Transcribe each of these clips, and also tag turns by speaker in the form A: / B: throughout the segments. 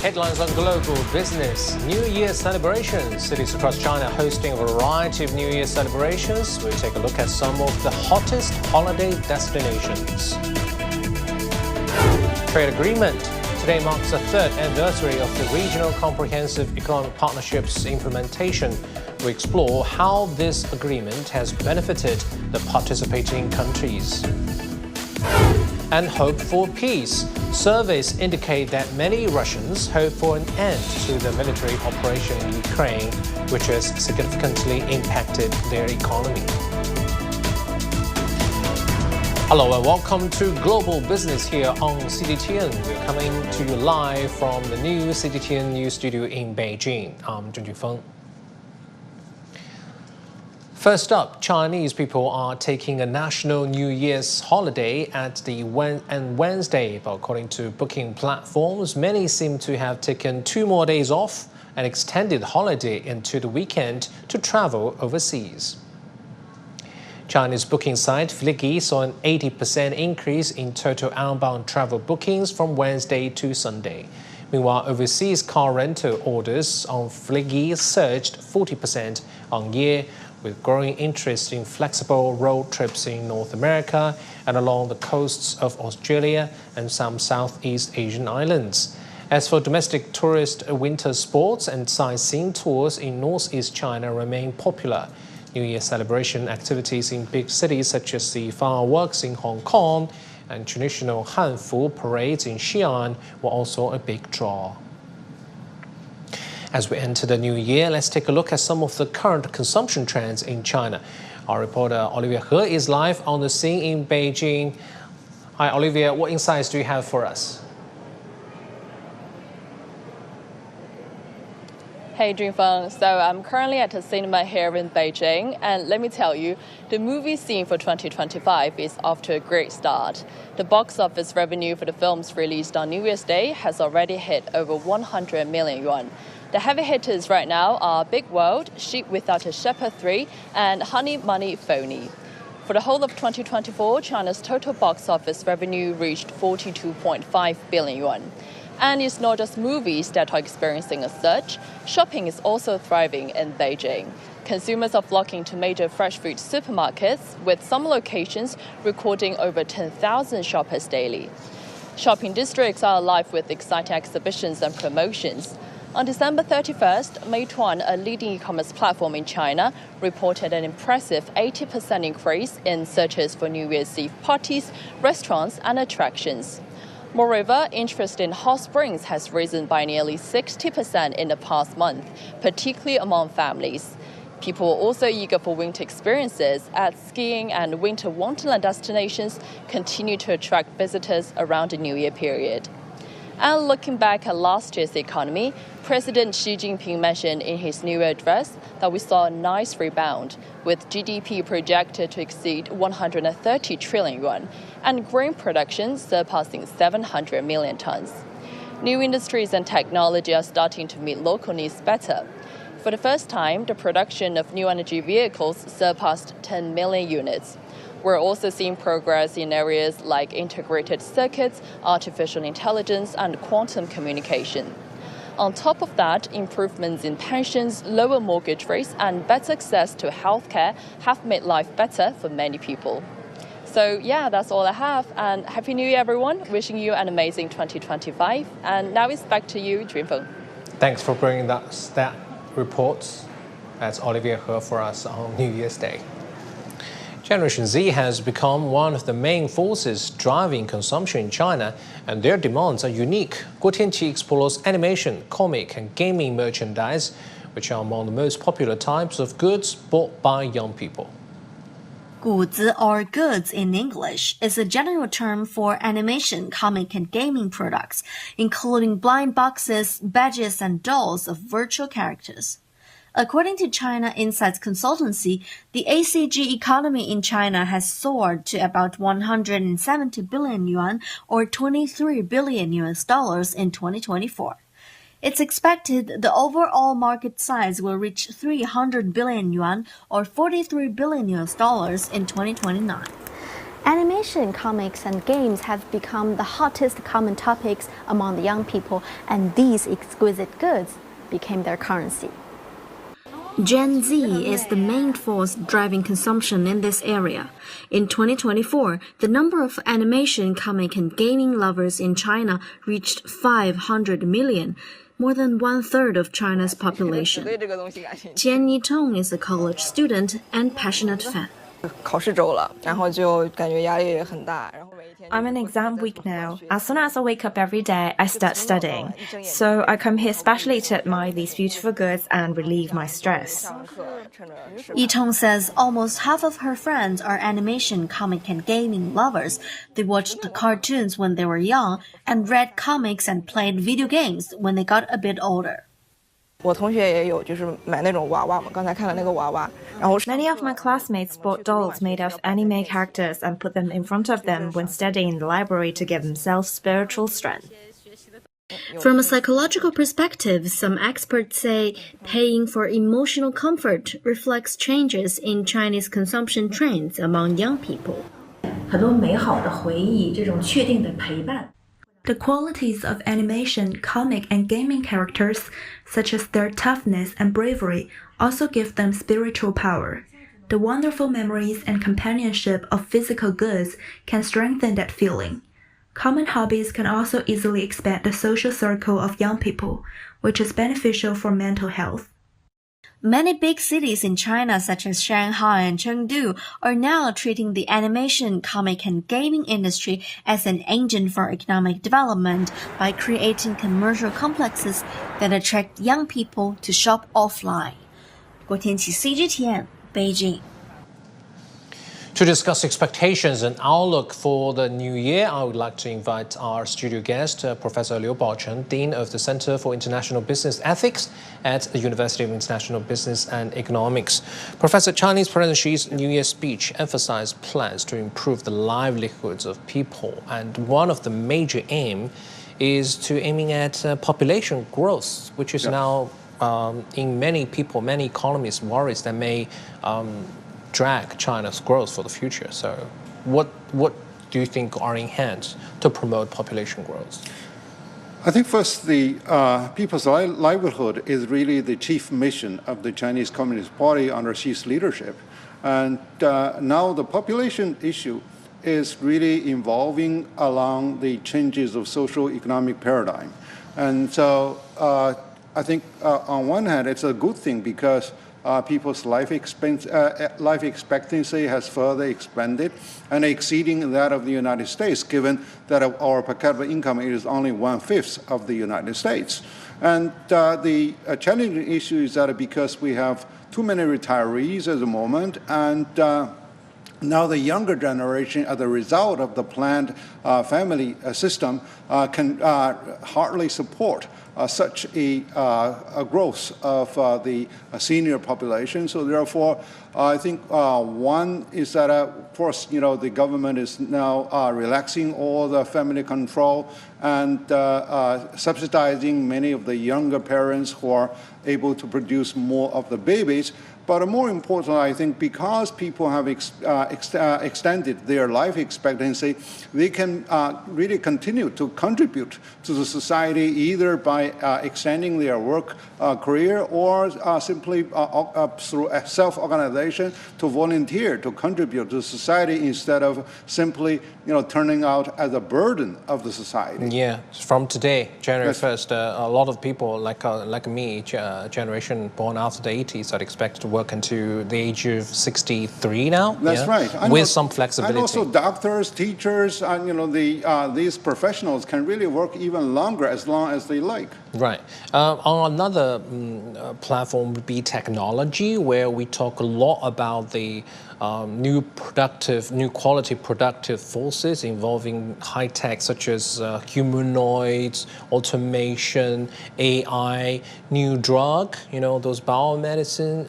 A: Headlines on global business. New Year celebrations. Cities across China hosting a variety of New Year celebrations. We'll take a look at some of the hottest holiday destinations. Trade agreement. Today marks the third anniversary of the Regional Comprehensive Economic Partnerships implementation. We explore how this agreement has benefited the participating countries. And hope for peace. Surveys indicate that many Russians hope for an end to the military operation in Ukraine, which has significantly impacted their economy. Hello and welcome to Global Business here on CGTN. We're coming to you live from the new CGTN News Studio in Beijing. I'm Zheng Junfeng. First up, Chinese people are taking a national New Year's holiday at Wednesday. But according to booking platforms, many seem to have taken 2 more days off and extended holiday into the weekend to travel overseas. China's booking site Fliggy saw an 80% increase in total outbound travel bookings from Wednesday to Sunday. Meanwhile, overseas car rental orders on Fliggy surged 40% on year, with growing interest in flexible road trips in North America and along the coasts of Australia and some Southeast Asian islands. As for domestic tourist winter sports and sightseeing tours in Northeast China remain popular. New Year celebration activities in big cities such as the fireworks in Hong Kong and traditional Hanfu parades in Xi'an were also a big draw. As we enter the new year, let's take a look at some of the current consumption trends in China. Our reporter Olivia He is live on the scene in Beijing. Hi, Olivia, what insights do you have for us?
B: Hey, Junfeng. So I'm currently at a cinema here in Beijing, and let me tell you, the movie scene for 2025 is off to a great start. The box office revenue for the films released on New Year's Day has already hit over 100 million yuan. The heavy hitters right now are Big World, Sheep Without a Shepherd 3, and Honey Money Phony. For the whole of 2024, China's total box office revenue reached 42.5 billion yuan. And it's not just movies that are experiencing a surge. Shopping is also thriving in Beijing. Consumers are flocking to major fresh food supermarkets, with some locations recording over 10,000 shoppers daily. Shopping districts are alive with exciting exhibitions and promotions. On December 31st, Meituan, a leading e-commerce platform in China, reported an impressive 80% increase in searches for New Year's Eve parties, restaurants, and attractions. Moreover, interest in hot springs has risen by nearly 60% in the past month, particularly among families. People are also eager for winter experiences, as skiing and winter wonderland destinations continue to attract visitors around the New Year period. And looking back at last year's economy, President Xi Jinping mentioned in his New Year address that we saw a nice rebound, with GDP projected to exceed 130 trillion yuan and grain production surpassing 700 million tons. New industries and technology are starting to meet local needs better. For the first time, the production of new energy vehicles surpassed 10 million units. We're also seeing progress in areas like integrated circuits, artificial intelligence, and quantum communication. On top of that, improvements in pensions, lower mortgage rates, and better access to healthcare have made life better for many people. So yeah, that's all I have. And Happy New Year, everyone. Wishing you an amazing 2025. And now it's back to you, Junfeng.
A: Thanks for bringing that report. That's Olivia He for us on New Year's Day. Generation Z has become one of the main forces driving consumption in China, and their demands are unique. Guo Tianqi explores animation, comic, and gaming merchandise, which are among the most popular types of goods bought by young people.
C: 谷子 or goods in English is a general term for animation, comic, and gaming products, including blind boxes, badges, and dolls of virtual characters. According to China Insights Consultancy, the ACG economy in China has soared to about 170 billion yuan or $23 billion in 2024. It's expected the overall market size will reach 300 billion yuan or $43 billion in 2029.
D: Animation, comics, and games have become the hottest common topics among the young people, and these exquisite goods became their currency.
C: Gen Z is the main force driving consumption in this area. In 2024, the number of animation, comic, and gaming lovers in China reached 500 million, more than one-third of China's population. Jian Yitong is a college student and passionate fan.
E: I'm in exam week now. As soon as I wake up every day, I start studying. So I come here especially to admire these beautiful goods and relieve my stress.
C: Yitong says almost half of her friends are animation, comic, and gaming lovers. They watched cartoons when they were young and read comics and played video games when they got a bit older.
E: Many of my classmates bought dolls made of anime characters and put them in front of them when studying in the library to give themselves spiritual strength.
C: From a psychological perspective, some experts say paying for emotional comfort reflects changes in Chinese consumption trends among young people.
F: 很多美好的回忆，这种确定的陪伴。
G: The qualities of animation, comic, and gaming characters, such as their toughness and bravery, also give them spiritual power. The wonderful memories and companionship of physical goods can strengthen that feeling. Common hobbies can also easily expand the social circle of young people, which is beneficial for mental health.
C: Many big cities in China, such as Shanghai and Chengdu, are now treating the animation, comic, and gaming industry as an engine for economic development by creating commercial complexes that attract young people to shop offline. 郭天琪 CGTN, Beijing.
A: To discuss expectations and outlook for the new year, I would like to invite our studio guest, Professor Liu Baocheng, Dean of the Center for International Business Ethics at the University of International Business and Economics. Professor, Chinese President Xi's New Year speech emphasized plans to improve the livelihoods of people, and one of the major aims is to aiming at population growth, which is now in many economies worries that may drag China's growth for the future. So what do you think are in hand to promote population growth?
H: I think first the people's livelihood is really the chief mission of the Chinese Communist Party under Xi's leadership. And now the population issue is really evolving along the changes of social economic paradigm. And so I think on one hand it's a good thing because people's life expectancy has further expanded and exceeding that of the United States, given that our per capita income is only 1/5 of the United States. And the challenging issue is that because we have too many retirees at the moment, and now the younger generation, as a result of the planned family system, can hardly support such a growth of the senior population. So therefore, I think one is that, of course, the government is now relaxing all the family control and subsidizing many of the younger parents who are able to produce more of the babies. But more important, I think, because people have extended their life expectancy, they can really continue to contribute to the society either by extending their work career or simply through self-organization to volunteer to contribute to society instead of simply turning out as a burden of the society.
A: Yeah, from today, January 1st, a lot of people like me, generation born after the 80s, are expected to work until the age of 63 now.
H: That's right.
A: With some flexibility.
H: And also doctors, teachers, these professionals can really work even longer as long as they like.
A: Right. On another platform would be technology, where we talk a lot about the new quality productive forces involving high tech, such as humanoids, automation, AI, new drug, those biomedicine.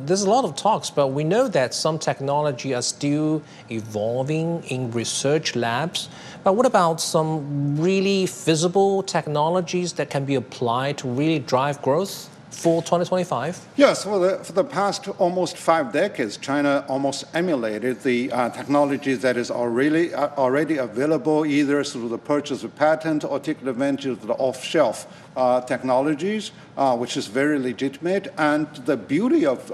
A: There's a lot of talks, but we know that some technology are still evolving in research labs. But what about some really feasible technologies that can be applied to really drive growth for 2025?
H: Yes, for the past almost 5 decades, China almost emulated the technology that is already available either through the purchase of patent or taking advantage of the off-shelf technologies, which is very legitimate. And the beauty of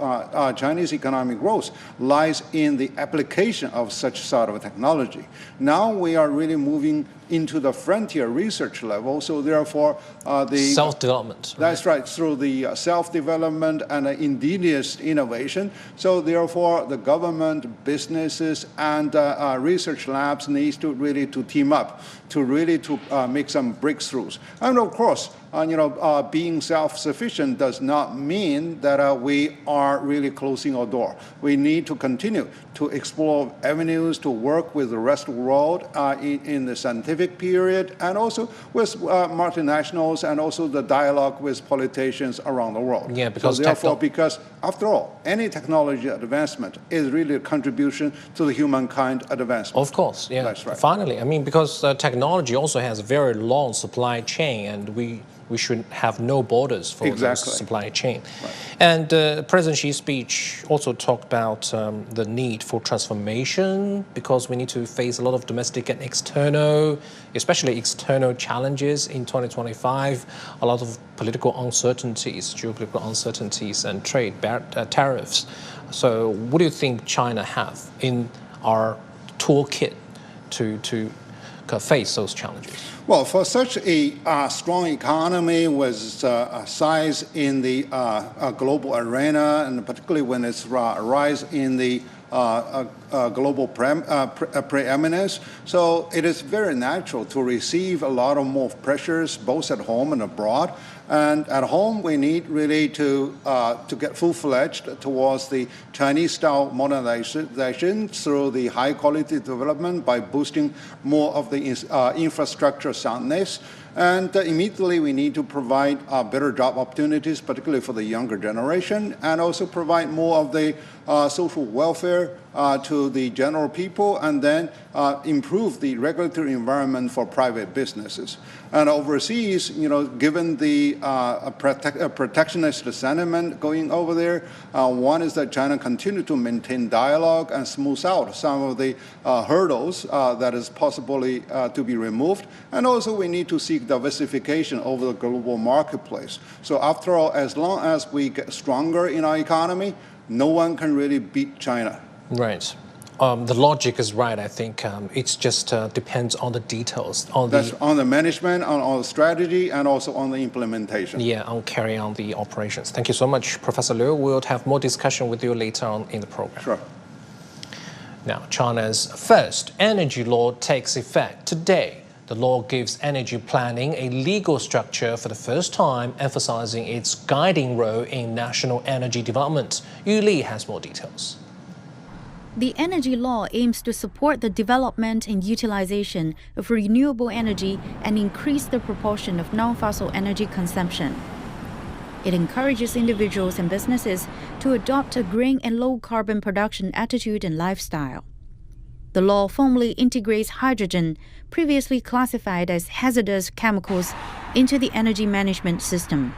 H: Chinese economic growth lies in the application of such sort of technology. Now we are really moving into the frontier research level, so therefore the
A: self-development.
H: That's right, through the self-development and indigenous innovation. So therefore, the government, businesses, and research labs needs to really to team up to make some breakthroughs. And of course, being self-sufficient does not mean that we are really closing our door. We need to continue to explore avenues to work with the rest of the world in the scientific period, and also with multinationals, and also the dialogue with politicians around the world.
A: Yeah, because
H: because after all, any technology advancement is really a contribution to the humankind advancement.
A: Of course, yeah.
H: That's right.
A: Finally, because technology also has a very long supply chain, and we should have no borders for the supply chain.
H: Right.
A: And President Xi's speech also talked about the need for transformation, because we need to face a lot of domestic and especially external challenges in 2025, a lot of political uncertainties, geopolitical uncertainties, and trade tariffs. So what do you think China have in our toolkit to face those challenges?
H: Well, for such a strong economy with a size in the global arena, and particularly when it's rise in the global preeminence, so it is very natural to receive a lot of more pressures, both at home and abroad. And at home, we need really to get full-fledged towards the Chinese-style modernization through the high-quality development by boosting more of the infrastructure soundness. And immediately, we need to provide better job opportunities, particularly for the younger generation, and also provide more of the social welfare to the general people, and then improve the regulatory environment for private businesses. And overseas, given the protectionist sentiment going over there, one is that China continue to maintain dialogue and smooth out some of the hurdles that is possibly to be removed. And also, we need to seek diversification over the global marketplace. So after all, as long as we get stronger in our economy, no one can really beat China.
A: Right. The logic is right, I think. It just depends on the details.
H: On the management, on the strategy, and also on the implementation.
A: Yeah, on carrying on the operations. Thank you so much, Professor Liu. We'll have more discussion with you later on in the program.
H: Sure.
A: Now, China's first energy law takes effect today. The law gives energy planning a legal structure for the first time, emphasizing its guiding role in national energy development. Yu Li has more details.
I: The energy law aims to support the development and utilization of renewable energy and increase the proportion of non-fossil energy consumption. It encourages individuals and businesses to adopt a green and low-carbon production attitude and lifestyle. The law formally integrates hydrogen, previously classified as hazardous chemicals, into the energy management system.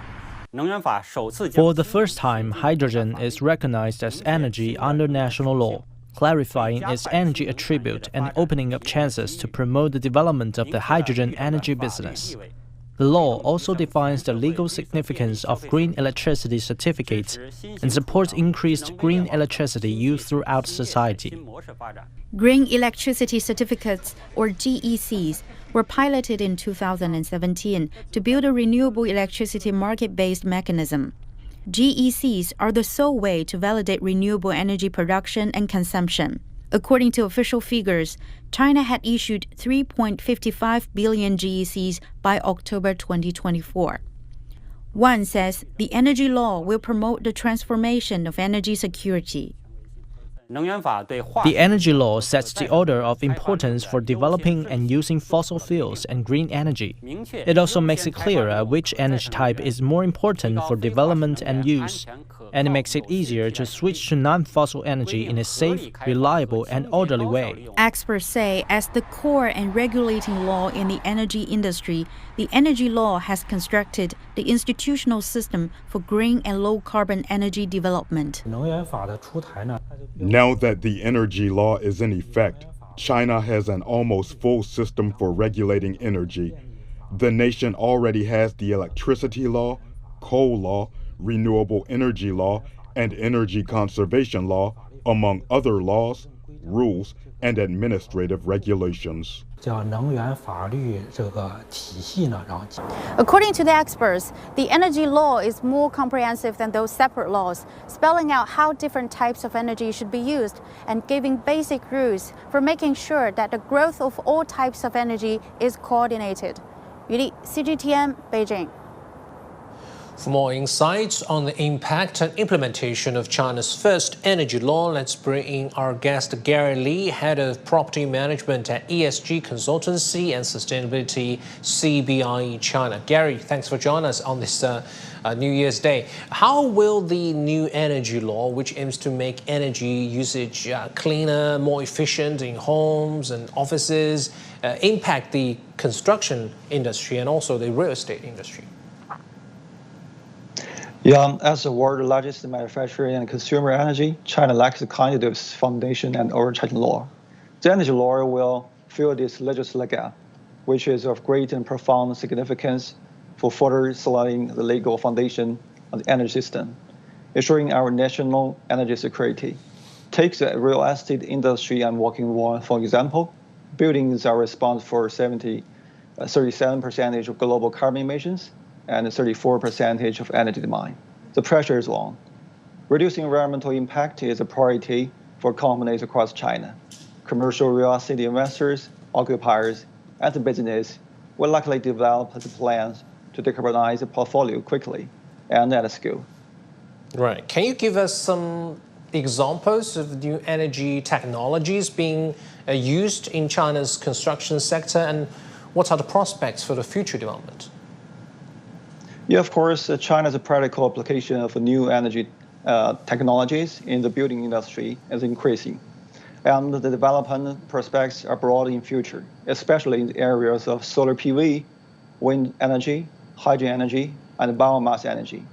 J: For the first time, hydrogen is recognized as energy under national law, clarifying its energy attribute and opening up chances to promote the development of the hydrogen energy business. The law also defines the legal significance of green electricity certificates and supports increased green electricity use throughout society.
I: Green electricity certificates, or GECs, were piloted in 2017 to build a renewable electricity market-based mechanism. GECs are the sole way to validate renewable energy production and consumption. According to official figures, China had issued 3.55 billion GECs by October 2024. One says the energy law will promote the transformation of energy security.
J: The energy law sets the order of importance for developing and using fossil fuels and green energy. It also makes it clearer which energy type is more important for development and use, and it makes it easier to switch to non-fossil energy in a safe, reliable, and orderly way.
I: Experts say, as the core and regulating law in the energy industry, the energy law has constructed the institutional system for green and low-carbon energy development.
K: Now that the energy law is in effect, China has an almost full system for regulating energy. The nation already has the electricity law, coal law, renewable energy law, and energy conservation law, among other laws, rules, and administrative regulations.
I: According to the experts, the energy law is more comprehensive than those separate laws, spelling out how different types of energy should be used and giving basic rules for making sure that the growth of all types of energy is coordinated. Yu Li, CGTN, Beijing.
A: For more insights on the impact and implementation of China's first energy law, let's bring in our guest Gary Lee, Head of Property Management at ESG Consultancy and Sustainability CBRE China. Gary, thanks for joining us on this New Year's Day. How will the new energy law, which aims to make energy usage cleaner, more efficient in homes and offices, impact the construction industry and also the real estate industry?
L: Yeah, as the world's largest manufacturer and consumer energy, China lacks a kind of foundation and overarching law. The energy law will fill this legislative gap, which is of great and profound significance for further solidifying the legal foundation of the energy system, ensuring our national energy security. Take the real estate industry I'm working on, for example. Buildings are responsible for 37% of global carbon emissions, and 34% of energy demand. The pressure is on. Reducing environmental impact is a priority for companies across China. Commercial real estate investors, occupiers, and the business will likely develop the plans to decarbonize the portfolio quickly and at a scale.
A: Right. Can you give us some examples of new energy technologies being used in China's construction sector, and what are the prospects for the future development?
L: Yeah, of course, China's practical application of new energy technologies in the building industry is increasing. And the development prospects are broad in future, especially in the areas of solar PV, wind energy, hydrogen energy, and biomass energy.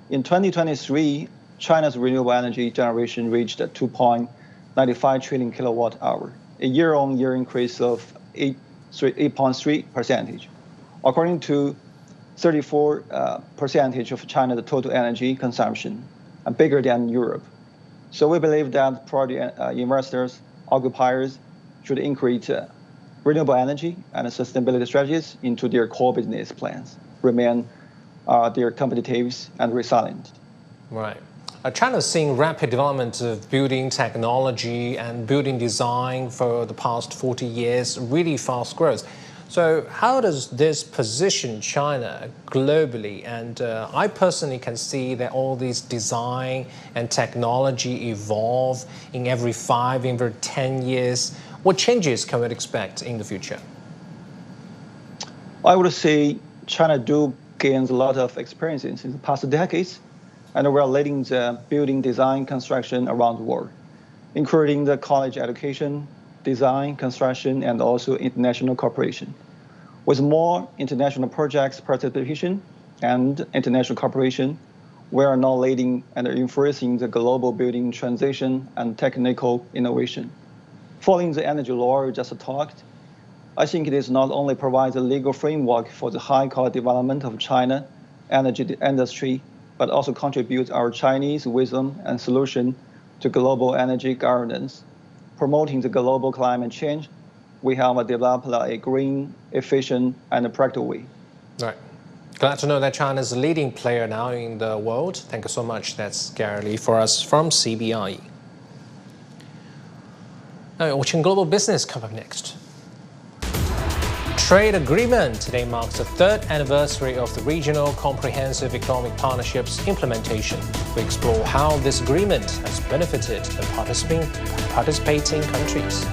L: In 2023, China's renewable energy generation reached 2.95 trillion kilowatt hour, a year-on-year increase of 8.3%. According to 34% of China's total energy consumption, and bigger than Europe. So we believe that project investors, occupiers should increase renewable energy and sustainability strategies into their core business plans, remain their competitive and resilient.
A: Right. China's seeing rapid development of building technology and building design for the past 40 years, really fast growth. So how does this position China globally? And I personally can see that all these design and technology evolve in every 5, every 10 years. What changes can we expect in the future?
L: I would say China gains a lot of experiences in the past decades, and we are leading the building design construction around the world, including the college education, design, construction, and also international cooperation. With more international projects participation and international cooperation, we are now leading and influencing the global building transition and technical innovation. Following the energy law we just talked, I think it is not only provides a legal framework for the high-quality development of China energy industry, but also contributes our Chinese wisdom and solution to global energy governance, promoting the global climate change. We have developed a green, efficient, and practical way.
A: Right. Glad to know that China is a leading player now in the world. Thank you so much. That's Gary Lee for us from CBRE. Now, watching global business come up next. trade agreement today marks the third anniversary of the Regional Comprehensive Economic Partnership's implementation. We explore how this agreement has benefited the participating countries.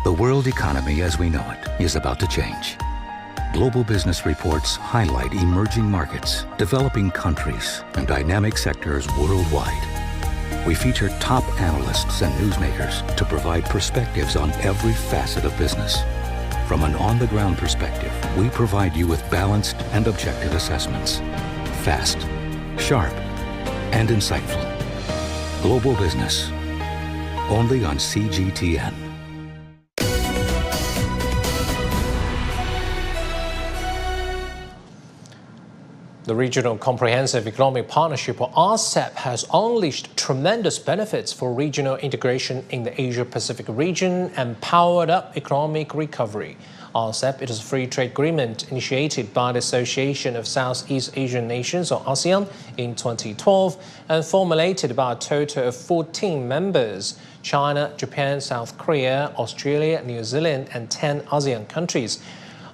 M: The world economy as we know it is about to change. Global business reports highlight emerging markets, developing countries, and dynamic sectors worldwide. We feature top analysts and newsmakers to provide perspectives on every facet of business. From an on-the-ground perspective, we provide you with balanced and objective assessments. Fast, sharp, and insightful. Global business, only on CGTN.
A: The Regional Comprehensive Economic Partnership, or RCEP, has unleashed tremendous benefits for regional integration in the Asia-Pacific region and powered up economic recovery. RCEP is a free trade agreement initiated by the Association of Southeast Asian Nations, or ASEAN, in 2012 and formulated by a total of 14 members: China, Japan, South Korea, Australia, New Zealand, and 10 ASEAN countries.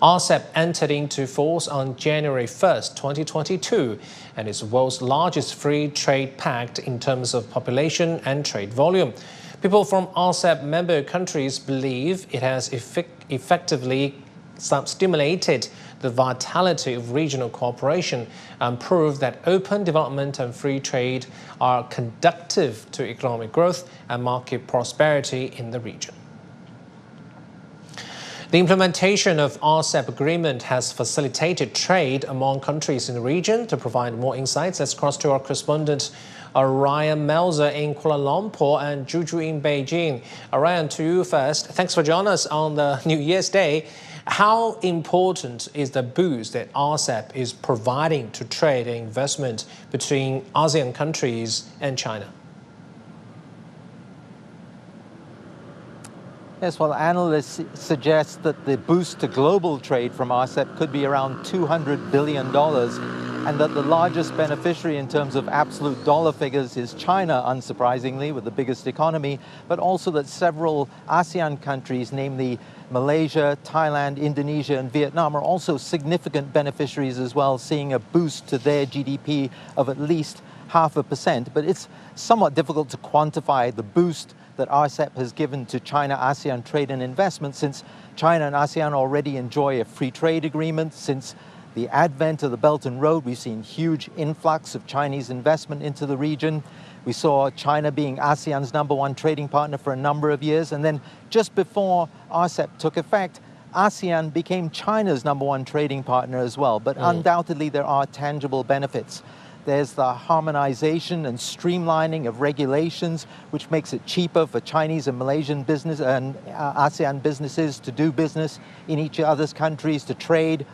A: RCEP entered into force on January 1st, 2022, and is the world's largest free trade pact in terms of population and trade volume. People from RCEP member countries believe it has effectively stimulated the vitality of regional cooperation and proved that open development and free trade are conducive to economic growth and market prosperity in the region. The implementation of RCEP agreement has facilitated trade among countries in the region. To provide more insights, let's cross to our correspondent Ryan Melzer in Kuala Lumpur and Juju in Beijing. Ryan, to you first. Thanks for joining us on the New Year's Day. How important is the boost that RCEP is providing to trade and investment between ASEAN countries and China?
N: Yes, well, analysts suggest that the boost to global trade from RCEP could be around $200 billion, and that the largest beneficiary in terms of absolute dollar figures is China, unsurprisingly, with the biggest economy, but also that several ASEAN countries, namely Malaysia, Thailand, Indonesia, and Vietnam, are also significant beneficiaries as well, seeing a boost to their GDP of at least 0.5%. But it's somewhat difficult to quantify the boost that RCEP has given to China-ASEAN trade and investment, since China and ASEAN already enjoy a free trade agreement. Since the advent of the Belt and Road, we've seen huge influx of Chinese investment into the region. We saw China being ASEAN's #1 trading partner for a number of years. And then just before RCEP took effect, ASEAN became China's #1 trading partner as well. But undoubtedly, there are tangible benefits. There's the harmonization and streamlining of regulations, which makes it cheaper for Chinese and Malaysian business and ASEAN businesses to do business in each other's countries, to trade,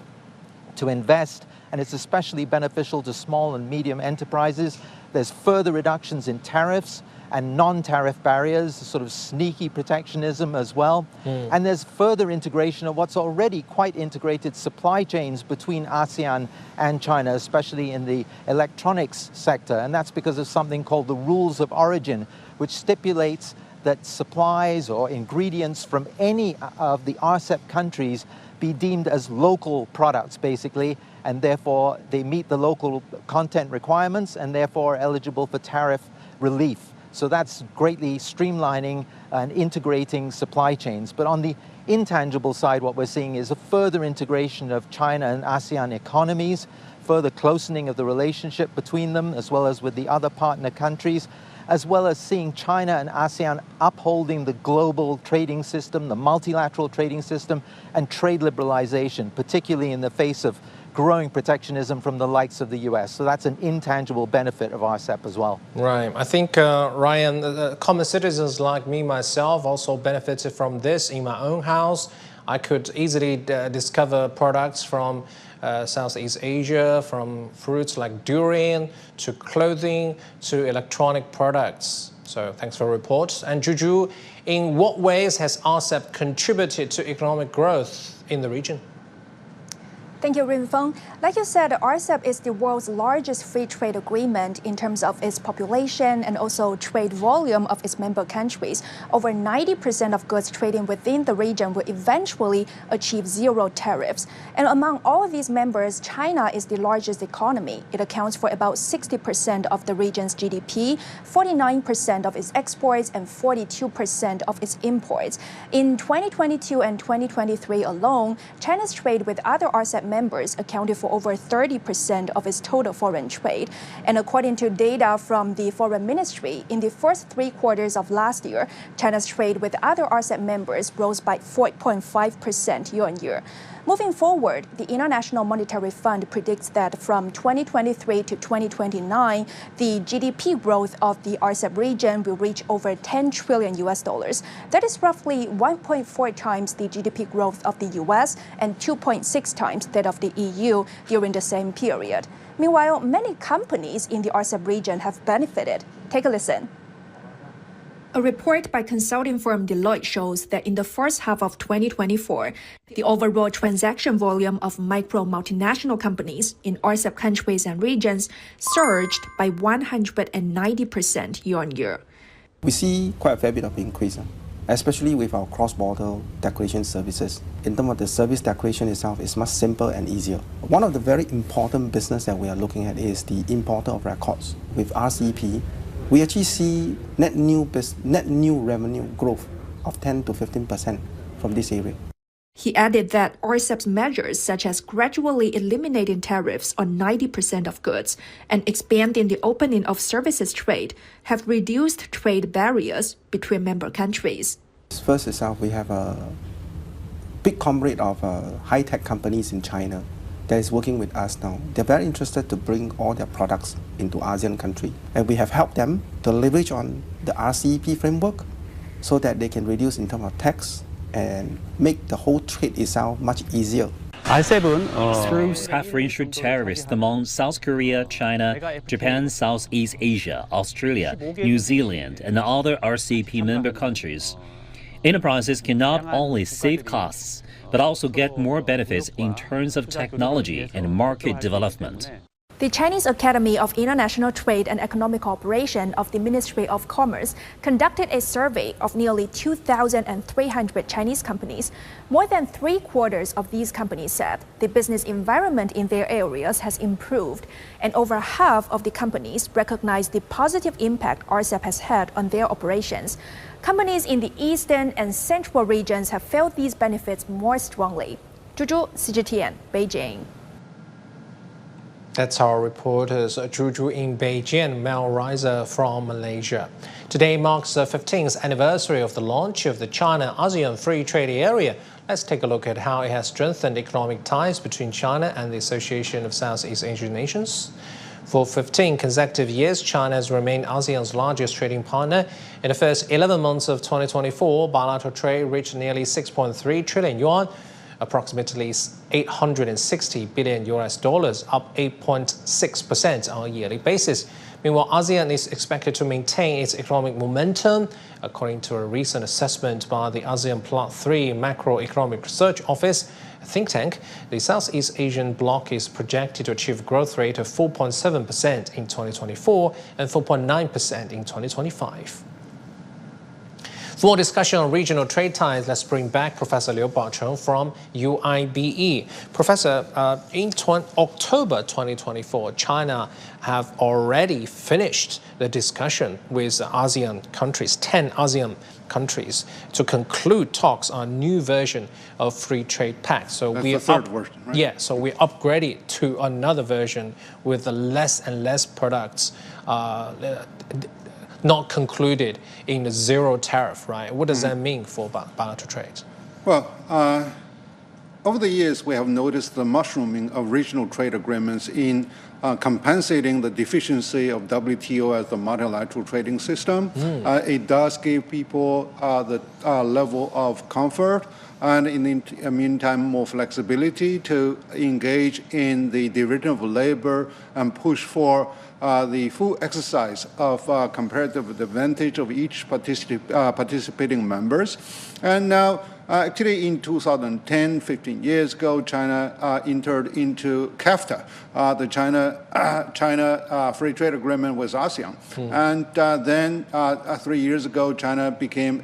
N: to invest. And it's especially beneficial to small and medium enterprises. There's further reductions in tariffs and non-tariff barriers, sort of sneaky protectionism as well. And there's further integration of what's already quite integrated supply chains between ASEAN and China, especially in the electronics sector. And that's because of something called the Rules of Origin, which stipulates that supplies or ingredients from any of the RCEP countries be deemed as local products, basically, and therefore they meet the local content requirements and therefore are eligible for tariff relief. So that's greatly streamlining and integrating supply chains. But on the intangible side, what we're seeing is a further integration of China and ASEAN economies, further closening of the relationship between them, as well as with the other partner countries, as well as seeing China and ASEAN upholding the global trading system, the multilateral trading system, and trade liberalization, particularly in the face of growing protectionism from the likes of the US. So that's an intangible benefit of RCEP as well.
A: Right. I think, Ryan, common citizens like me, myself, also benefited from this in my own house. I could easily discover products from Southeast Asia, from fruits like durian, to clothing, to electronic products. So thanks for the report. And Juju, in what ways has RCEP contributed to economic growth in the region?
O: Thank you, Rinfeng. Like you said, RCEP is the world's largest free trade agreement in terms of its population and also trade volume of its member countries. Over 90% of goods trading within the region will eventually achieve zero tariffs. And among all of these members, China is the largest economy. It accounts for about 60% of the region's GDP, 49% of its exports, and 42% of its imports. In 2022 and 2023 alone, China's trade with other RCEP members accounted for over 30% of its total foreign trade. And according to data from the Foreign Ministry, in the first 3 quarters of last year, China's trade with other RCEP members rose by 4.5% year-on-year. Moving forward, the International Monetary Fund predicts that from 2023 to 2029, the GDP growth of the RCEP region will reach over $10 trillion. That is roughly 1.4 times the GDP growth of the US and 2.6 times that of the EU during the same period. Meanwhile, many companies in the RCEP region have benefited. Take a listen. A report by consulting firm Deloitte shows that in the first half of 2024, the overall transaction volume of micro multinational companies in RCEP countries and regions surged by 190% year-on-year.
P: We see quite a fair bit of increase, especially with our cross-border declaration services. In terms of the service declaration itself, it's much simpler and easier. One of the very important business that we are looking at is the importer of records. With RCEP, we actually see net new revenue growth of 10 to 15% from this area.
O: He added that RCEP's measures such as gradually eliminating tariffs on 90% of goods and expanding the opening of services trade have reduced trade barriers between member countries.
P: First itself, we have a big conglomerate of high-tech companies in China that is working with us now. They're very interested to bring all their products into ASEAN country. And we have helped them to leverage on the RCEP framework so that they can reduce in terms of tax and make the whole trade itself much easier.
Q: Through preferential tariffs among South Korea, China, Japan, Southeast Asia, Australia, New Zealand, and other RCEP member countries, enterprises can not only save costs, but also get more benefits in terms of technology and market development.
O: The Chinese Academy of International Trade and Economic Cooperation of the Ministry of Commerce conducted a survey of nearly 2,300 Chinese companies. More than 3/4 of these companies said the business environment in their areas has improved, and over half of the companies recognized the positive impact RCEP has had on their operations. Companies in the eastern and central regions have felt these benefits more strongly. Zhu, CGTN, Beijing.
A: That's our reporters Zhu in Beijing, Mel Reiser from Malaysia. Today marks the 15th anniversary of the launch of the China-ASEAN Free Trade Area. Let's take a look at how it has strengthened economic ties between China and the Association of Southeast Asian Nations. For 15 consecutive years, China has remained ASEAN's largest trading partner. In the first 11 months of 2024, bilateral trade reached nearly 6.3 trillion yuan, approximately $860 billion, up 8.6% on a yearly basis. Meanwhile, ASEAN is expected to maintain its economic momentum. According to a recent assessment by the ASEAN Plot 3 Macroeconomic Research Office, a think tank, the Southeast Asian bloc is projected to achieve a growth rate of 4.7% in 2024 and 4.9% in 2025. For more discussion on regional trade ties, let's bring back Professor Liu Baocheng from UIBE. Professor, in October 2024, China have already finished the discussion with ASEAN countries, 10 ASEAN countries, to conclude talks on a new version of Free Trade Pact. So
H: that's the third version, right?
A: Yeah, so we upgraded to another version with less and less products not concluded in the zero tariff, right? What does that mean for bilateral trade?
H: Well, over the years, we have noticed the mushrooming of regional trade agreements in compensating the deficiency of WTO as the multilateral trading system. It does give people the level of comfort and in the meantime more flexibility to engage in the division of labor and push for the full exercise of comparative advantage of each participating members. And now, actually, in 2010, 15 years ago, China entered into CAFTA, the China Free Trade Agreement with ASEAN. And then 3 years ago, China became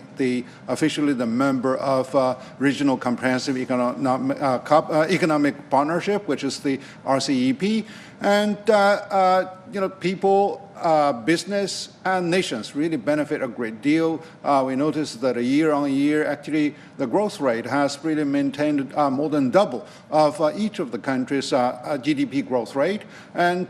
H: officially the member of Regional Comprehensive Economic Partnership, which is the RCEP. And people, business, and nations really benefit a great deal. We noticed that year on year, actually, the growth rate has really maintained more than double of each of the countries' GDP growth rate. And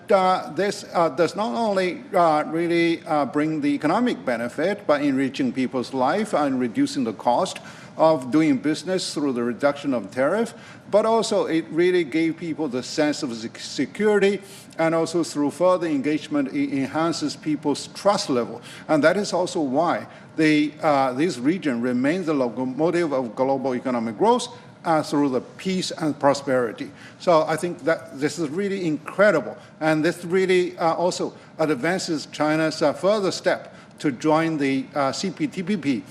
H: this does not only really bring the economic benefit by enriching people's life and reducing the cost of doing business through the reduction of tariff, but also it really gave people the sense of security, and also through further engagement, it enhances people's trust level. And that is also why this region remains the locomotive of global economic growth through the peace and prosperity. So I think that this is really incredible. And this really also advances China's further step to join the CPTPP,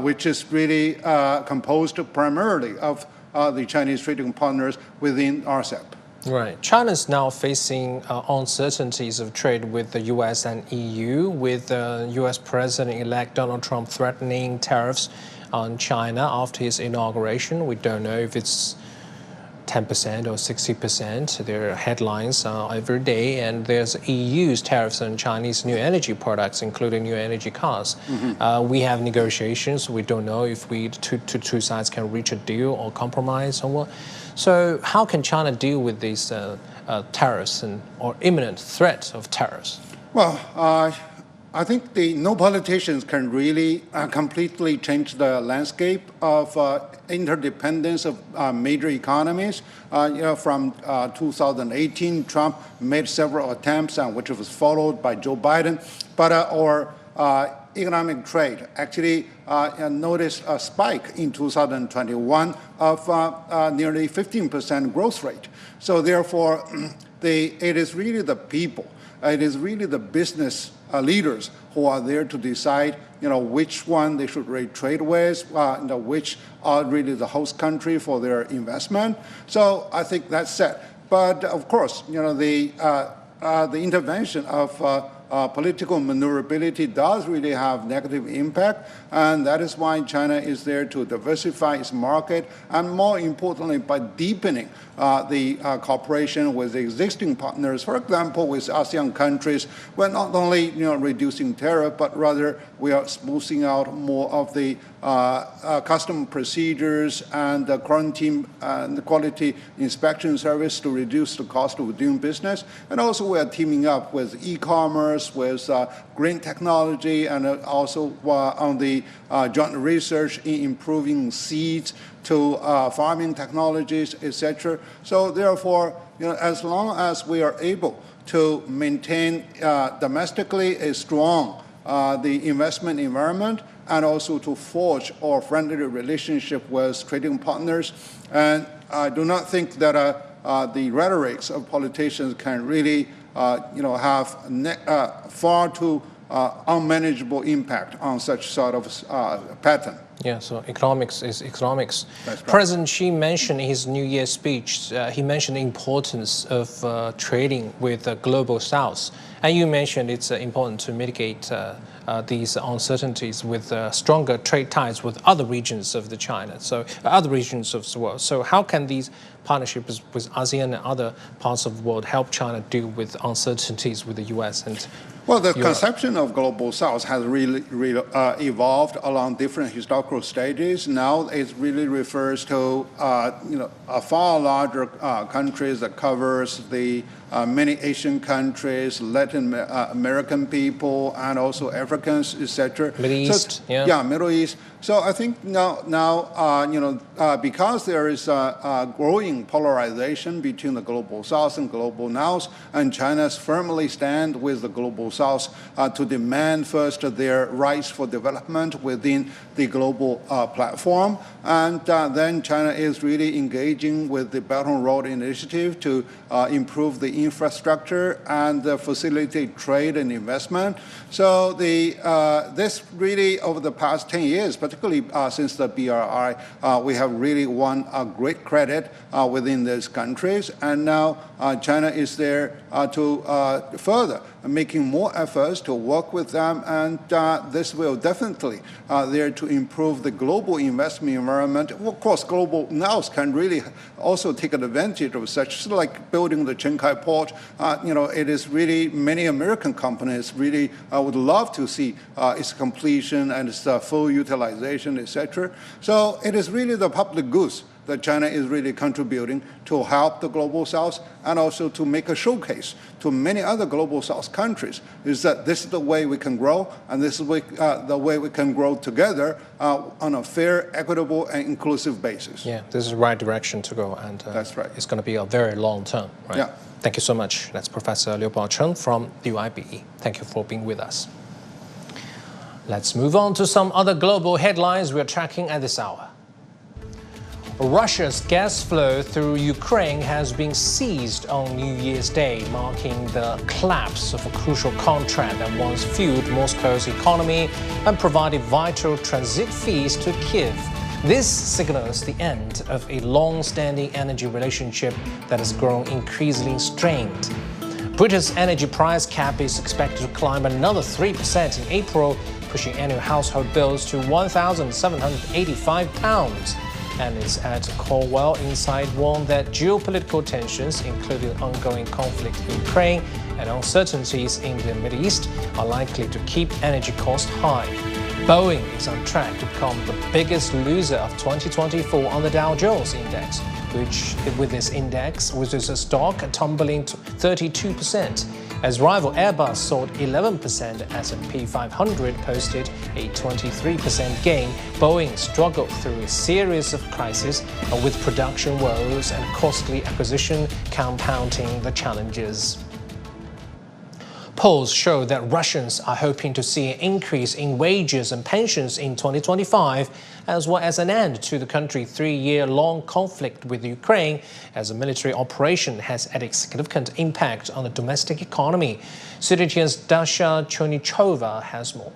H: which is really composed primarily of the Chinese trading partners within RCEP.
A: Right. China is now facing uncertainties of trade with the U.S. and EU, with U.S. President-elect Donald Trump threatening tariffs on China after his inauguration. We don't know if it's 10% or 60%. There are headlines every day, and there's EU's tariffs on Chinese new energy products, including new energy cars. We have negotiations. We don't know if two sides can reach a deal or compromise or what. So how can China deal with these tariffs or imminent threat of tariffs?
H: Well, I think no politicians can really completely change the landscape of interdependence of major economies. From 2018, Trump made several attempts, which was followed by Joe Biden. But our economic trade actually noticed a spike in 2021 of nearly 15% growth rate. So therefore, it is really the people, it is really the business leaders who are there to decide, which one they should trade with, which are really the host country for their investment. So I think that's set. But of course, the intervention of political maneuverability does really have negative impact, and that is why China is there to diversify its market, and more importantly, by deepening the cooperation with the existing partners. For example, with ASEAN countries, we're not only reducing tariff, but rather we are smoothing out more of the custom procedures and the quarantine and the quality inspection service to reduce the cost of doing business. And also we are teaming up with e-commerce, with green technology, and also on the joint research in improving seeds to farming technologies, etc. So therefore, as long as we are able to maintain domestically a strong the investment environment, and also to forge a friendly relationship with trading partners, and I do not think that the rhetorics of politicians can really have far too unmanageable impact on such sort of pattern.
A: Yeah, so economics is economics.
H: That's right.
A: President Xi mentioned in his New Year speech, he mentioned the importance of trading with the global south. And you mentioned it's important to mitigate these uncertainties with stronger trade ties with other regions of China, so other regions of the world. So how can these partnerships with ASEAN and other parts of the world help China deal with uncertainties with the U.S. and
H: Well, the
A: Europe?
H: conception of global south has really evolved along different historical stages. Now it really refers to a far larger countries that covers the many Asian countries, Latin American people, and also Africans, etc.
A: Middle East,
H: yeah, Middle East. So I think now because there is a growing polarization between the global south and global north, and China's firmly stand with the global south to demand first their rights for development within the global platform, and then China is really engaging with the Belt and Road Initiative to improve the infrastructure and facilitate trade and investment. So this really over the past 10 years, particularly since the BRI, we have really won a great credit within these countries, and now China is there to further making more efforts to work with them, and this will definitely there to improve the global investment environment. Of course, global North can really also take advantage of such, like building the Chenkai port. It is really many American companies really would love to see its completion and its full utilization, etc. So it is really the public goods that China is really contributing to help the global south, and also to make a showcase to many other global south countries, is that this is the way we can grow, and this is the way we can grow together on a fair, equitable, and inclusive basis.
A: Yeah, this is the right direction to go, and
H: that's right.
A: It's going to be a very long term, right?
H: Yeah.
A: Thank you so much. That's Professor Liu Baocheng from the UIBE. Thank you for being with us. Let's move on to some other global headlines we're tracking at this hour. Russia's gas flow through Ukraine has been seized on New Year's Day, marking the collapse of a crucial contract that once fueled Moscow's economy and provided vital transit fees to Kyiv. This signals the end of a long-standing energy relationship that has grown increasingly strained. Britain's energy price cap is expected to climb another 3% in April, pushing annual household bills to £1,785. Analysts at Cornwell Insight warn that geopolitical tensions, including ongoing conflict in Ukraine and uncertainties in the Middle East, are likely to keep energy costs high. Boeing is on track to become the biggest loser of 2024 on the Dow Jones Index, which, with its stock tumbling to 32%. As rival Airbus soared 11%, S&P 500 posted a 23% gain. Boeing struggled through a series of crises, with production woes and costly acquisition compounding the challenges. Polls show that Russians are hoping to see an increase in wages and pensions in 2025, as well as an end to the country's 3-year-long conflict with Ukraine, as a military operation has had a significant impact on the domestic economy. CGTN's Dasha Chonichova has more.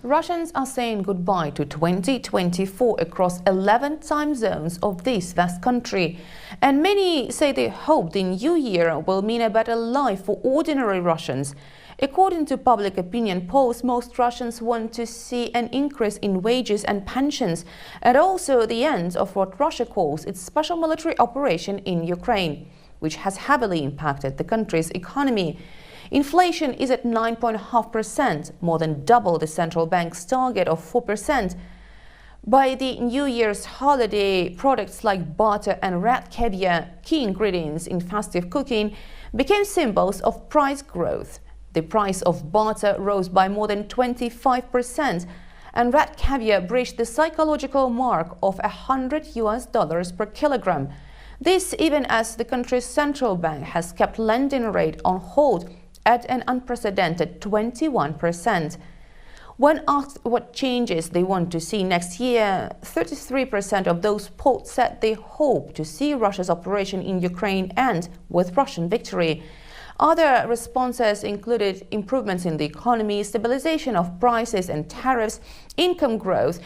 R: Russians are saying goodbye to 2024 across 11 time zones of this vast country. And many say they hope the new year will mean a better life for ordinary Russians. According to public opinion polls, most Russians want to see an increase in wages and pensions, and also the end of what Russia calls its special military operation in Ukraine, which has heavily impacted the country's economy. Inflation is at 9.5%, more than double the central bank's target of 4%. By the New Year's holiday, products like butter and red caviar, key ingredients in festive cooking, became symbols of price growth. The price of butter rose by more than 25%, and red caviar breached the psychological mark of $100 per kilogram. This even as the country's central bank has kept lending rate on hold at an unprecedented 21%. When asked what changes they want to see next year, 33% of those polled said they hope to see Russia's operation in Ukraine end with Russian victory. Other responses included improvements in the economy, stabilization of prices and tariffs, income growth,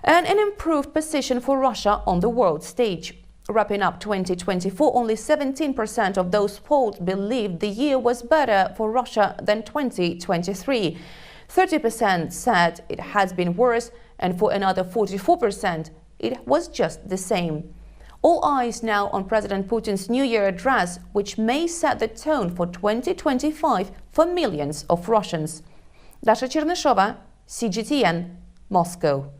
R: and an improved position for Russia on the world stage. Wrapping up 2024, only 17% of those polled believed the year was better for Russia than 2023. 30% said it has been worse, and for another 44%, it was just the same. All eyes now on President Putin's New Year address, which may set the tone for 2025 for millions of Russians. Dasha Chernysova, CGTN, Moscow.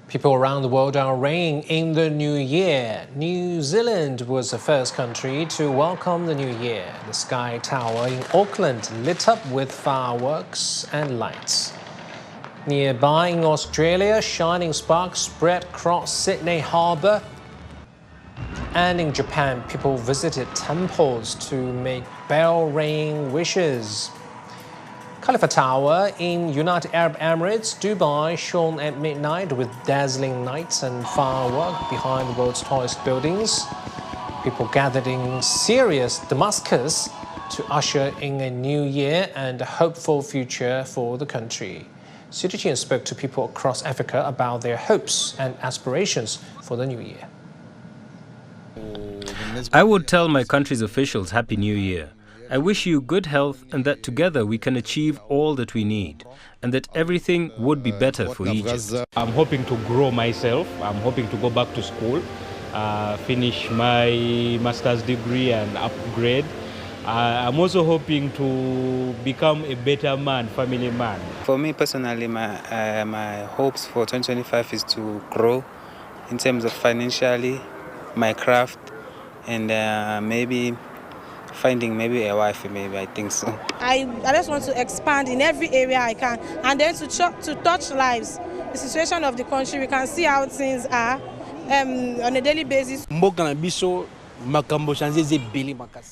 A: People around the world are ringing in the new year. New Zealand was the first country to welcome the new year. The Sky Tower in Auckland lit up with fireworks and lights. Nearby in Australia, shining sparks spread across Sydney Harbour. And in Japan, people visited temples to make bell-ringing wishes. Khalifa Tower in United Arab Emirates, Dubai, shone at midnight with dazzling lights and fireworks behind the world's tallest buildings. People gathered in Syria's Damascus to usher in a new year and a hopeful future for the country. CGTN spoke to people across Africa about their hopes and aspirations for the new year.
S: I would tell my country's officials Happy New Year. I wish you good health and that together we can achieve all that we need and that everything would be better for Egypt.
T: I'm hoping to grow myself. I'm hoping to go back to school, finish my master's degree and upgrade. I'm also hoping to become a better man, family man.
U: For me personally, my hopes for 2025 is to grow in terms of financially, my craft, and maybe finding maybe a wife, maybe, I think so.
V: I just want to expand in every area I can, and then to touch lives. The situation of the country, we can see how things are on a daily basis.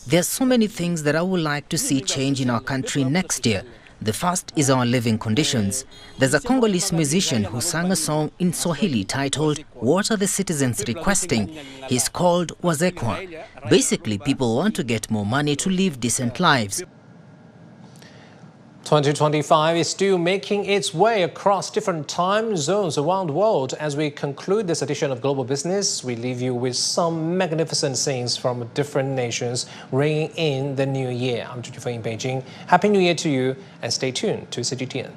W: There's so many things that I would like to see change in our country next year. The first is our living conditions. There's a Congolese musician who sang a song in Swahili titled, "What Are the Citizens Requesting?" He's called Wazekwa. Basically, people want to get more money to live decent lives.
A: 2025 is still making its way across different time zones around the world. As we conclude this edition of Global Business, we leave you with some magnificent scenes from different nations ringing in the new year. I'm Judy in Beijing. Happy New Year to you and stay tuned to CGTN.